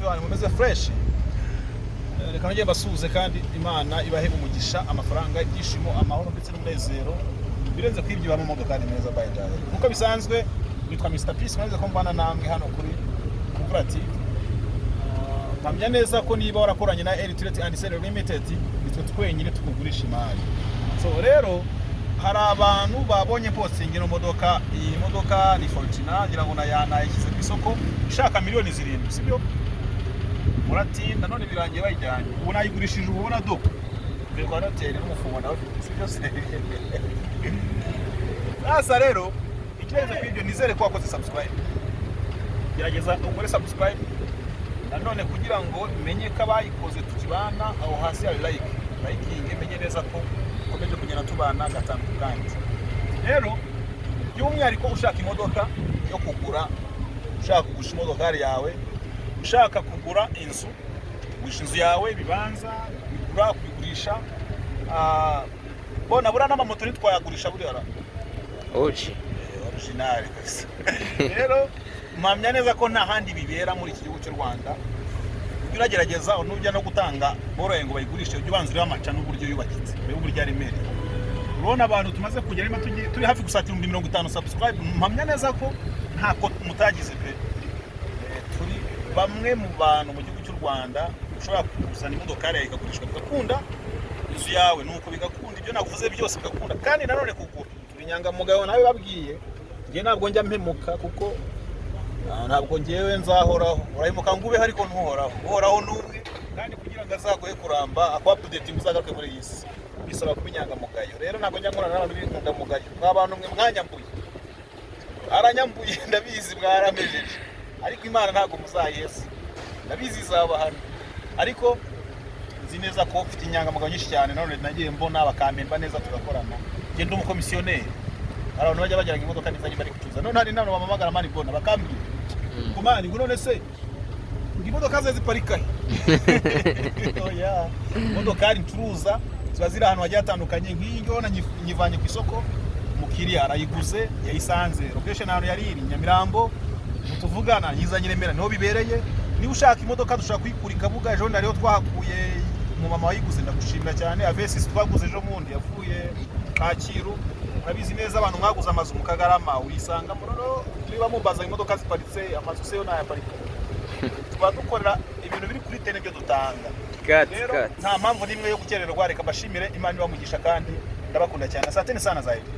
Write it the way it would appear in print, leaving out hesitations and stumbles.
wanyu mumeze fresh. Reka ngiye basuhuze kandi Imana ibahe umugisha, amafaranga, ibyishimo, amahoro ndetse n'umunezero birenze kwibyiba mu modoka kandi neza by the way. Kuko bisanzwe witwa Mr Peace, mwaze ko mbana namwe hano kuri Cooperative. Mpamya neza ko niba warakoranye na Elite and Sale Limited nitwe twenyine tukugurisha imari. So rero hari abantu babonye posting ino modoka, iyi modoka ni Fortuna ngira ngo nayishyize ku isoko ishaka miliyoni 7, sibyo? Muratinda none birangiye bayijyanye. Ubu nayigurishije ubona doko. Bego aratera n'umufungo nawe sibyo se. Asa rero ikibazo kw'ibyo nizere ko wakoze subscribe. Gerageza ukore subscribe. Nanone kugira ngo menye ko abayikoze tukibana aho hasi hari like menye neza ko ukomeje kugenda tubana gatanu kandi. Rero by'umwihariko ushaka imodoka yo kugura, ushaka kugusha imodoka yawe, ushaka kugura inzu, kugusha inzu yawe, bibanza, kugura, kugurisha, bona bura n'amamoto nitwayagurisha buri ara. Oji. Original gusa. Rero mpamya neza ko nta handi bibera muri iki gihugu cy'u Rwanda. Uragerageza unujya no gutanga boroye ngo bayigurishe ujye ubanzira amaca n'uburyo yubakitse. Mbere uburyo ari mere. Urabona abantu tumaze kugera ima turi hafi gusatira 50 subscribe. Mpamya neza ko ntako mutagize pe. Turi bamwe mu bantu mu gihugu cy'u Rwanda ushobora kuzana imodoka yawe ikagurishwa bigakunda, inzu yawe nuko bigakunda, ibyo navuze byose bigakunda. Kandi nanone kugura turi nyangamugayo nawe babwiye ngiye ntabwo njya mpemuka kuko ntabwo ngewe nzahoraho. Urayimuka ngube ariko ntuhoraho. Uhoraho numwe kandi kugira ngo azagoye kuramba akwa-update uzagaruke muri iyi si bisaba kubinyanga mugayo. Rero ntabwo njya nkorana n'abantu bikunda mugayo. Abantu mwe mwanyambuye. Aranyambuye ndabizi mwaramejeje. Ariko Imana ntabwo muzayesa. Ndabizi izaba hano. Ariko nzi neza ko ufite inyanga mugayo nyinshi cyane none nagiye mbona abakamemba neza tugakorana. Nge ndi umukomisiyoneri. Abantu bajya bagira imodoka nizanye bari kutuza. None hari nano bamamagara mani bona bakambwira. Kumani ngo none se imodoka ze ziparika he? Oya, imodoka ari ncuruza ziba ziri ahantu hagiye hatandukanye. Nk'iyo nyivanye ku isoko umukiriya arayiguze yayisanze location ahantu yari iri Nyamirambo, mutuvugana yizanye Remera niho bibereye. Niba ushaka imodoka dushaka kuyikura Kabuga, ejo ndariyo twahakuye mu mama wayiguze ndagushimira cyane. Avesis twaguze ejo mundi yavuye Kacyiru. Urabizi neza abantu mwaguze amazu mu Kagarama uyisanga murono niba mubaza imodoka ziparitse amazu se yo nayaparika. Tuba dukorera ibintu biri kuri tene byo dutanga. Rero nta mpamvu nimwe yo gukererwa. Reka bashimire Imana ibamugisha kandi ndabakunda cyane. Asante sana zaidi.